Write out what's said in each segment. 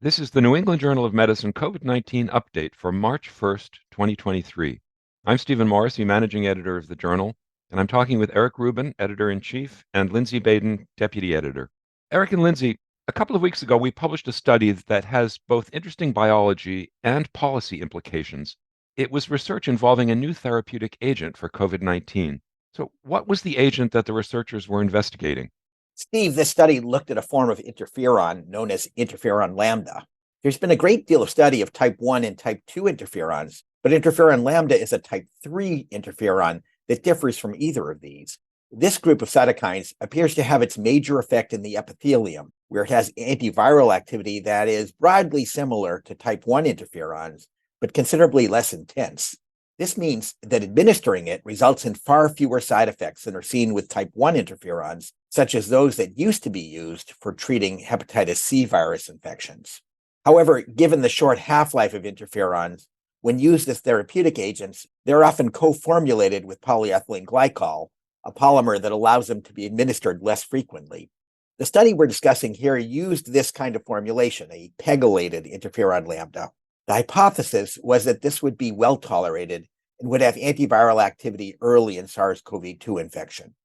This is the New England Journal of Medicine COVID-19 update for March 1st, 2023. I'm Stephen Morrissey, managing editor of the journal, and I'm talking with Eric Rubin, editor-in-chief, and Lindsey Baden, deputy editor. Eric and Lindsey, a couple of weeks ago, we published a study that has both interesting biology and policy implications. It was research involving a new therapeutic agent for COVID-19. So what was the agent that the researchers were investigating? Steve, this study looked at a form of interferon known as interferon lambda. There's been a great deal of study of type 1 and type 2 interferons, but interferon lambda is a type 3 interferon that differs from either of these. This group of cytokines appears to have its major effect in the epithelium, where it has antiviral activity that is broadly similar to type 1 interferons, but considerably less intense. This means that administering it results in far fewer side effects than are seen with type 1 interferons, such as those that used to be used for treating hepatitis C virus infections. However, given the short half-life of interferons, when used as therapeutic agents, they're often co-formulated with polyethylene glycol, a polymer that allows them to be administered less frequently. The study we're discussing here used this kind of formulation, a pegylated interferon lambda. The hypothesis was that this would be well tolerated and would have antiviral activity early in SARS-CoV-2 infection.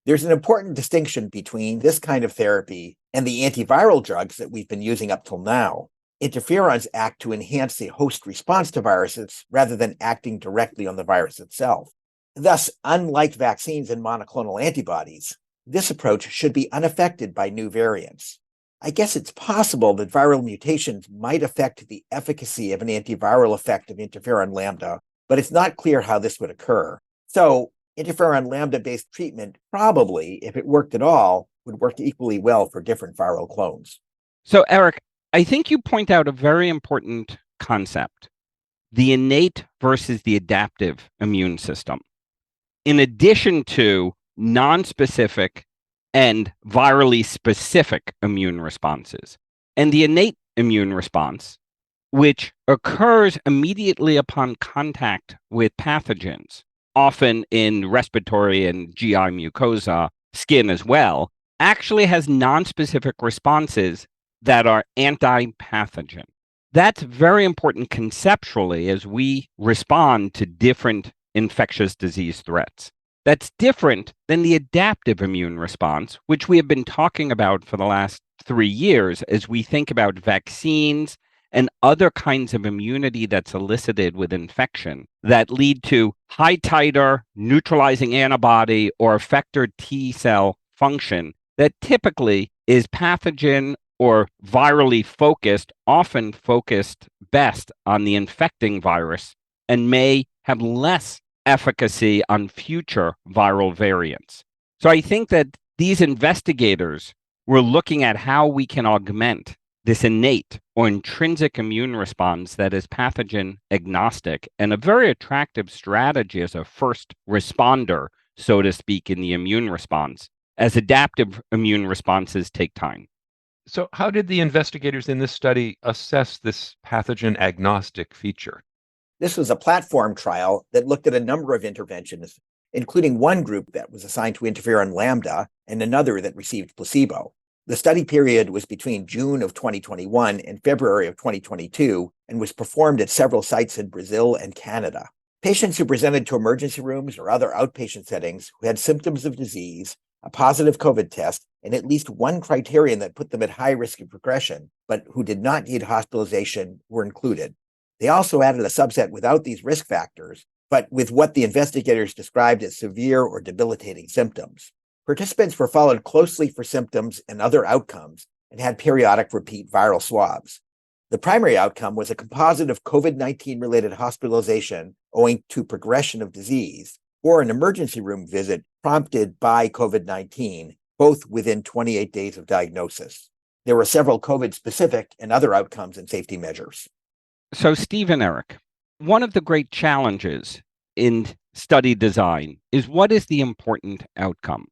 There's an important distinction between this kind of therapy and the antiviral drugs that we've been using up till now. Interferons act to enhance the host response to viruses rather than acting directly on the virus itself. Thus, unlike vaccines and monoclonal antibodies, this approach should be unaffected by new variants. I guess it's possible that viral mutations might affect the efficacy of an antiviral effect of interferon lambda, but it's not clear how this would occur. So, interferon lambda-based treatment probably, if it worked at all, would work equally well for different viral clones. So, Eric, I think you point out a very important concept, the innate versus the adaptive immune system. In addition to nonspecific and virally specific immune responses, and the innate immune response, which occurs immediately upon contact with pathogens, often in respiratory and GI mucosa, skin as well, actually has nonspecific responses that are anti-pathogen. That's very important conceptually as we respond to different infectious disease threats. That's different than the adaptive immune response, which we have been talking about for the last 3 years as we think about vaccines and other kinds of immunity that's elicited with infection that lead to high titer neutralizing antibody or effector T cell function that typically is pathogen or virally focused, often focused best on the infecting virus, and may have less efficacy on future viral variants. So I think that these investigators were looking at how we can augment this innate or intrinsic immune response that is pathogen agnostic and a very attractive strategy as a first responder, so to speak, in the immune response, as adaptive immune responses take time. So how did the investigators in this study assess this pathogen agnostic feature? This was a platform trial that looked at a number of interventions, including one group that was assigned to interferon lambda and another that received placebo. The study period was between June of 2021 and February of 2022 and was performed at several sites in Brazil and Canada. Patients who presented to emergency rooms or other outpatient settings who had symptoms of disease, a positive COVID test, and at least one criterion that put them at high risk of progression, but who did not need hospitalization were included. They also added a subset without these risk factors, but with what the investigators described as severe or debilitating symptoms. Participants were followed closely for symptoms and other outcomes and had periodic repeat viral swabs. The primary outcome was a composite of COVID-19 related hospitalization owing to progression of disease or an emergency room visit prompted by COVID-19, both within 28 days of diagnosis. There were several COVID-specific and other outcomes and safety measures. So, Steve and Eric, one of the great challenges in study design is what is the important outcome?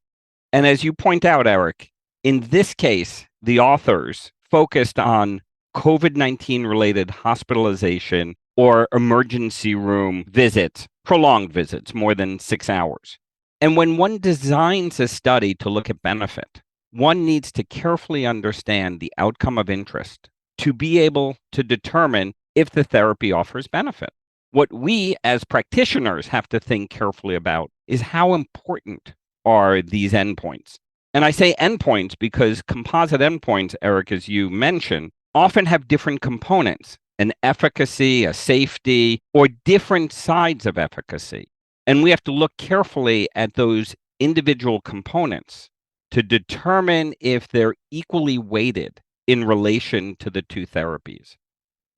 And as you point out, Eric, in this case, the authors focused on COVID-19 related hospitalization or emergency room visits, prolonged visits, more than 6 hours. And when one designs a study to look at benefit, one needs to carefully understand the outcome of interest to be able to determine if the therapy offers benefit. What we as practitioners have to think carefully about is how important are these endpoints. And I say endpoints because composite endpoints, Eric, as you mentioned, often have different components, an efficacy, a safety, or different sides of efficacy. And we have to look carefully at those individual components to determine if they're equally weighted in relation to the two therapies.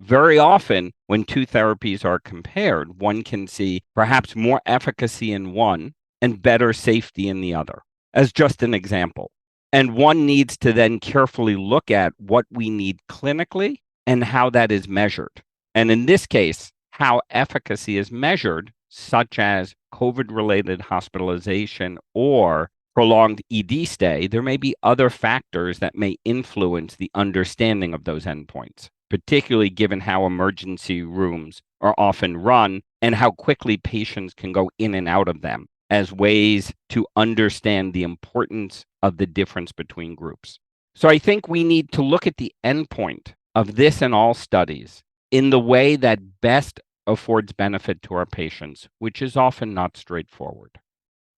Very often, when two therapies are compared, one can see perhaps more efficacy in one and better safety in the other, as just an example. And one needs to then carefully look at what we need clinically and how that is measured. And in this case, how efficacy is measured, such as COVID-related hospitalization or prolonged ED stay, there may be other factors that may influence the understanding of those endpoints, particularly given how emergency rooms are often run and how quickly patients can go in and out of them as ways to understand the importance of the difference between groups. So I think we need to look at the endpoint of this and all studies in the way that best affords benefit to our patients, which is often not straightforward.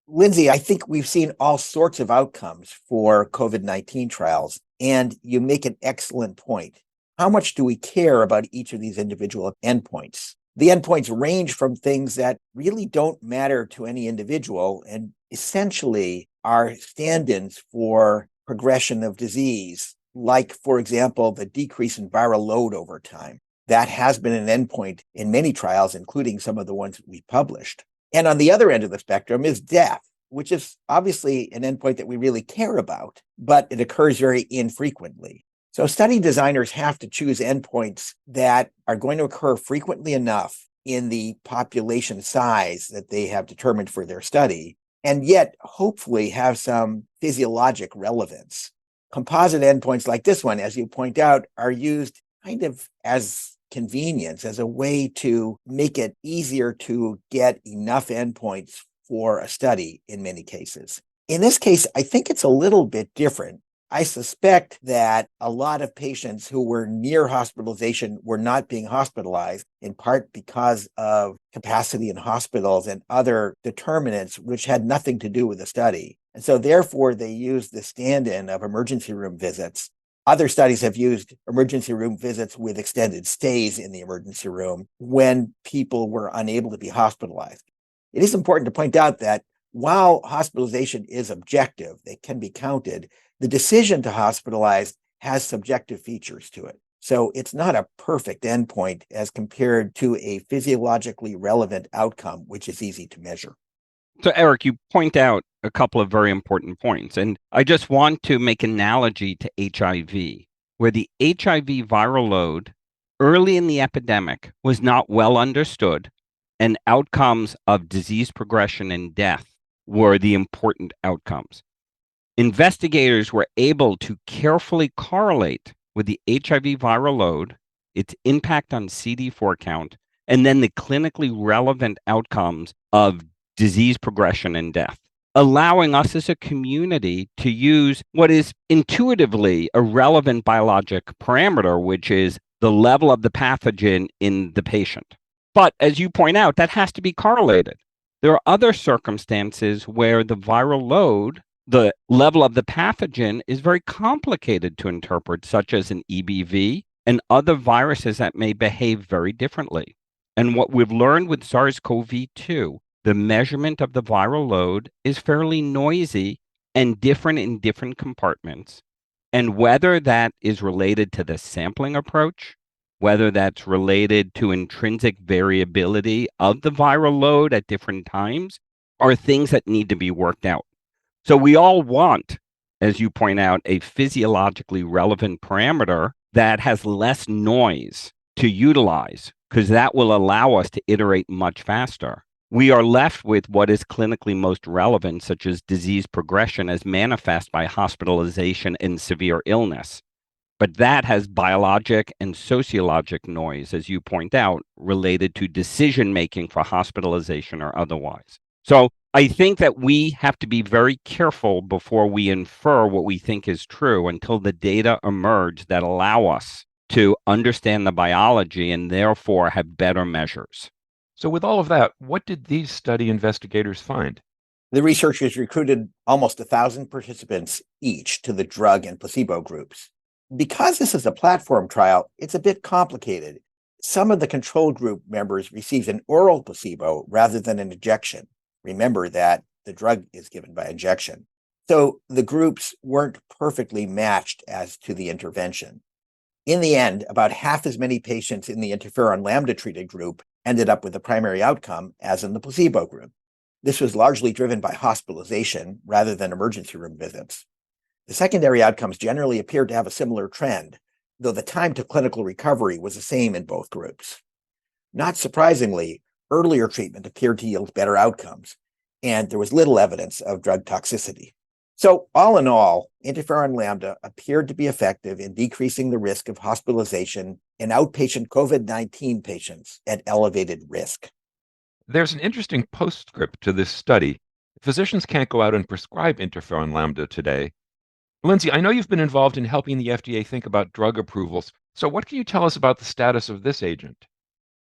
Lindsey, I think we've seen all sorts of outcomes for COVID-19 trials, and you make an excellent point. How much do we care about each of these individual endpoints? The endpoints range from things that really don't matter to any individual and essentially are stand-ins for progression of disease, like, for example, the decrease in viral load over time. That has been an endpoint in many trials, including some of the ones we published. And on the other end of the spectrum is death, which is obviously an endpoint that we really care about, but it occurs very infrequently. So study designers have to choose endpoints that are going to occur frequently enough in the population size that they have determined for their study, and yet hopefully have some physiologic relevance. Composite endpoints like this one, as you point out, are used kind of as convenience, as a way to make it easier to get enough endpoints for a study in many cases. In this case, I think it's a little bit different. I suspect that a lot of patients who were near hospitalization were not being hospitalized, in part because of capacity in hospitals and other determinants which had nothing to do with the study. And so therefore, they used the stand-in of emergency room visits. Other studies have used emergency room visits with extended stays in the emergency room when people were unable to be hospitalized. It is important to point out that while hospitalization is objective, they can be counted, the decision to hospitalize has subjective features to it. So it's not a perfect endpoint as compared to a physiologically relevant outcome, which is easy to measure. So, Eric, you point out a couple of very important points, and I just want to make an analogy to HIV, where the HIV viral load early in the epidemic was not well understood, and outcomes of disease progression and death were the important outcomes. Investigators were able to carefully correlate with the HIV viral load, its impact on CD4 count, and then the clinically relevant outcomes of disease progression and death, allowing us as a community to use what is intuitively a relevant biologic parameter, which is the level of the pathogen in the patient. But as you point out, that has to be correlated. There are other circumstances where the viral load, the level of the pathogen, is very complicated to interpret, such as an EBV and other viruses that may behave very differently. And what we've learned with SARS-CoV-2, the measurement of the viral load is fairly noisy and different in different compartments. And whether that is related to the sampling approach, whether that's related to intrinsic variability of the viral load at different times, are things that need to be worked out. So we all want, as you point out, a physiologically relevant parameter that has less noise to utilize, because that will allow us to iterate much faster. We are left with what is clinically most relevant, such as disease progression as manifest by hospitalization and severe illness. But that has biologic and sociologic noise, as you point out, related to decision-making for hospitalization or otherwise. So I think that we have to be very careful before we infer what we think is true until the data emerge that allow us to understand the biology and therefore have better measures. So with all of that, what did these study investigators find? The researchers recruited almost 1,000 participants each to the drug and placebo groups. Because this is a platform trial, it's a bit complicated. Some of the control group members received an oral placebo rather than an injection. Remember that the drug is given by injection. So the groups weren't perfectly matched as to the intervention. In the end, about half as many patients in the interferon lambda treated group ended up with the primary outcome as in the placebo group. This was largely driven by hospitalization rather than emergency room visits. The secondary outcomes generally appeared to have a similar trend, though the time to clinical recovery was the same in both groups. Not surprisingly, earlier treatment appeared to yield better outcomes, and there was little evidence of drug toxicity. So, all in all, interferon lambda appeared to be effective in decreasing the risk of hospitalization in outpatient COVID-19 patients at elevated risk. There's an interesting postscript to this study. Physicians can't go out and prescribe interferon lambda today. Lindsey, I know you've been involved in helping the FDA think about drug approvals. So what can you tell us about the status of this agent?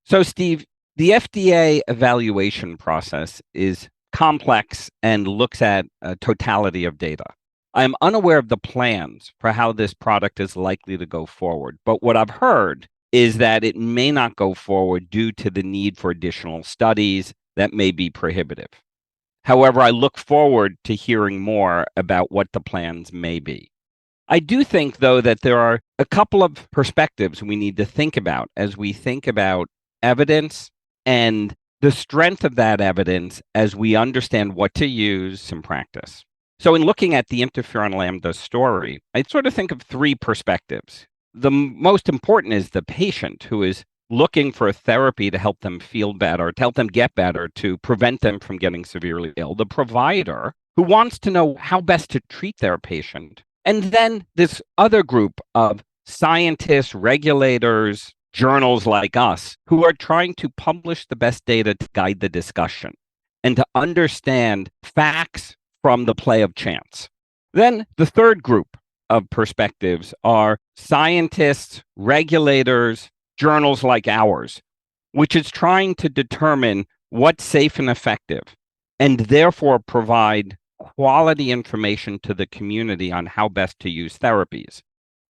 So, Steve, the FDA evaluation process is complex and looks at a totality of data. I'm unaware of the plans for how this product is likely to go forward, but what I've heard is that it may not go forward due to the need for additional studies that may be prohibitive. However, I look forward to hearing more about what the plans may be. I do think, though, that there are a couple of perspectives we need to think about as we think about evidence and the strength of that evidence as we understand what to use in practice. So in looking at the interferon lambda story, I sort of think of three perspectives. The most important is the patient who is looking for a therapy to help them feel better, to help them get better, to prevent them from getting severely ill. The provider who wants to know how best to treat their patient. And then this other group of scientists, regulators, journals like us who are trying to publish the best data to guide the discussion and to understand facts from the play of chance. Then the third group of perspectives are scientists, regulators, journals like ours, which is trying to determine what's safe and effective and therefore provide quality information to the community on how best to use therapies.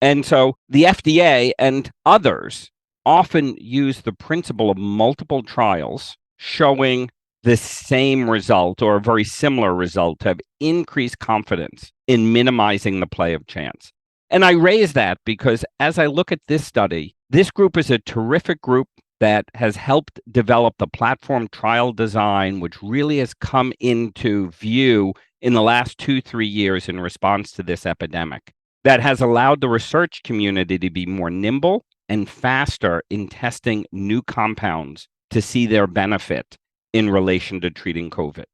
And so the FDA and others often use the principle of multiple trials showing the same result or a very similar result to have increased confidence in minimizing the play of chance. And I raise that because as I look at this study, this group is a terrific group that has helped develop the platform trial design, which really has come into view in the last 2-3 years in response to this epidemic, that has allowed the research community to be more nimble and faster in testing new compounds to see their benefit in relation to treating COVID.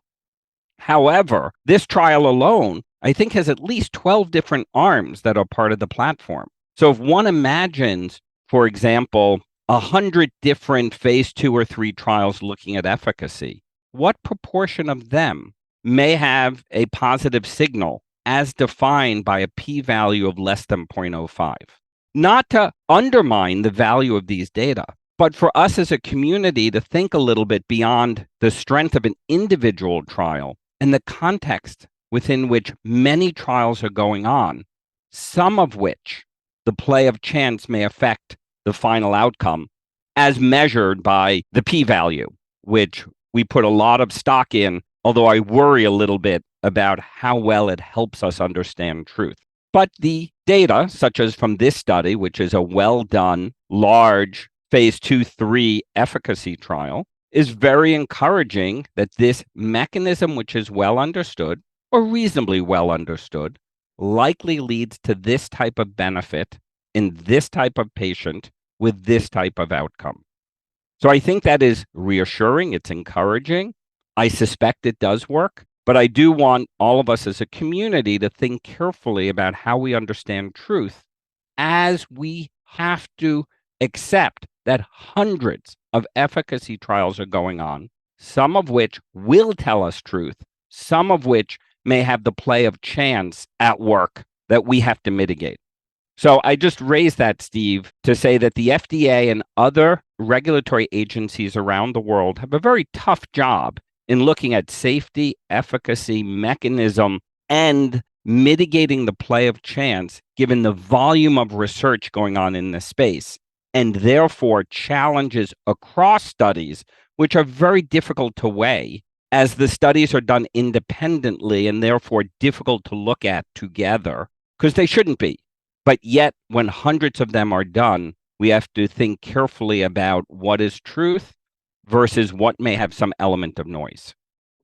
However, this trial alone, I think, has at least 12 different arms that are part of the platform. So if one imagines, for example, 100 different phase 2 or 3 trials looking at efficacy, what proportion of them may have a positive signal as defined by a p-value of less than 0.05? Not to undermine the value of these data, but for us as a community to think a little bit beyond the strength of an individual trial and the context within which many trials are going on, some of which the play of chance may affect the final outcome as measured by the p-value, which we put a lot of stock in, although I worry a little bit about how well it helps us understand truth. But the data, such as from this study, which is a well-done, large phase 2-3 efficacy trial, is very encouraging that this mechanism, which is well understood, or reasonably well understood, likely leads to this type of benefit in this type of patient with this type of outcome. So I think that is reassuring. It's encouraging. I suspect it does work, but I do want all of us as a community to think carefully about how we understand truth as we have to accept that hundreds of efficacy trials are going on, some of which will tell us truth, some of which may have the play of chance at work that we have to mitigate. So I just raised that, Steve, to say that the FDA and other regulatory agencies around the world have a very tough job in looking at safety, efficacy, mechanism, and mitigating the play of chance, given the volume of research going on in this space, and therefore challenges across studies, which are very difficult to weigh as the studies are done independently and therefore difficult to look at together because they shouldn't be. But yet, when hundreds of them are done, we have to think carefully about what is truth versus what may have some element of noise.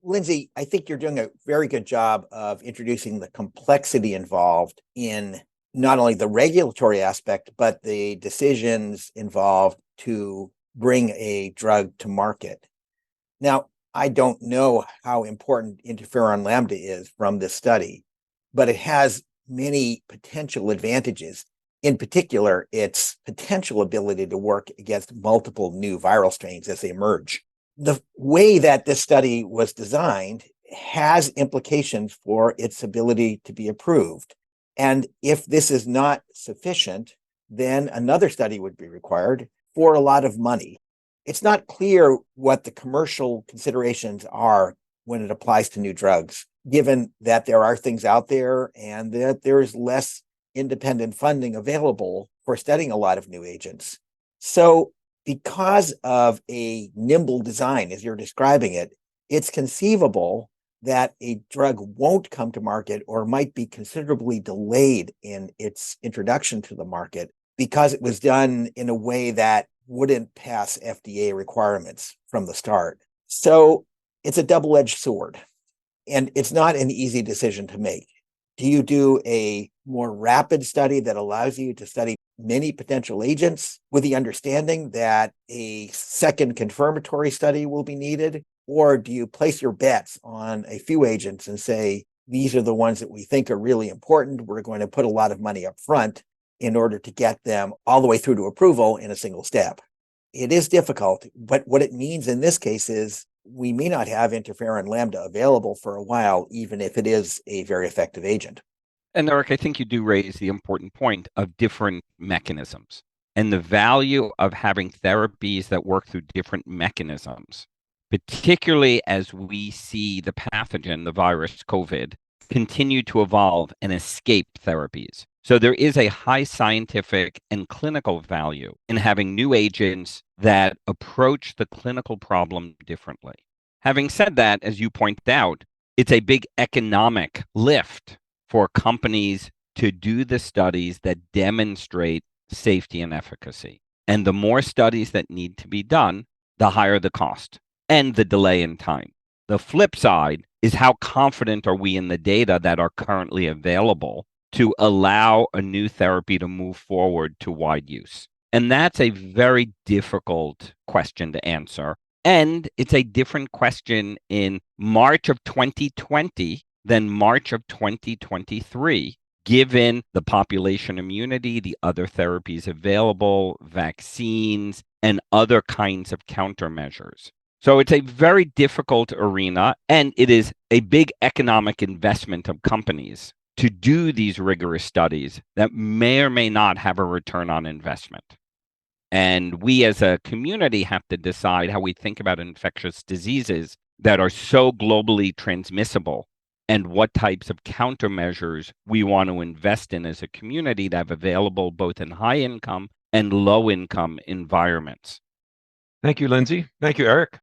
Lindsey, I think you're doing a very good job of introducing the complexity involved in not only the regulatory aspect, but the decisions involved to bring a drug to market. Now, I don't know how important interferon lambda is from this study, but it has many potential advantages. In particular, its potential ability to work against multiple new viral strains as they emerge. The way that this study was designed has implications for its ability to be approved. And if this is not sufficient, then another study would be required for a lot of money. It's not clear what the commercial considerations are when it applies to new drugs, given that there are things out there and that there is less independent funding available for studying a lot of new agents. So because of a nimble design, as you're describing it, it's conceivable that a drug won't come to market or might be considerably delayed in its introduction to the market because it was done in a way that wouldn't pass FDA requirements from the start. So it's a double-edged sword, and it's not an easy decision to make. Do you do a more rapid study that allows you to study many potential agents with the understanding that a second confirmatory study will be needed? Or do you place your bets on a few agents and say, these are the ones that we think are really important. We're going to put a lot of money up front in order to get them all the way through to approval in a single step. It is difficult, but what it means in this case is we may not have interferon lambda available for a while, even if it is a very effective agent. And Eric, I think you do raise the important point of different mechanisms and the value of having therapies that work through different mechanisms, particularly as we see the pathogen, the virus COVID, continue to evolve and escape therapies. So there is a high scientific and clinical value in having new agents that approach the clinical problem differently. Having said that, as you point out, it's a big economic lift for companies to do the studies that demonstrate safety and efficacy. And the more studies that need to be done, the higher the cost and the delay in time. The flip side is how confident are we in the data that are currently available to allow a new therapy to move forward to wide use? And that's a very difficult question to answer. And it's a different question in March of 2020 than March of 2023, given the population immunity, the other therapies available, vaccines, and other kinds of countermeasures. So it's a very difficult arena, and it is a big economic investment of companies to do these rigorous studies that may or may not have a return on investment. And we as a community have to decide how we think about infectious diseases that are so globally transmissible and what types of countermeasures we want to invest in as a community to have available both in high income and low income environments. Thank you, Lindsey. Thank you, Eric.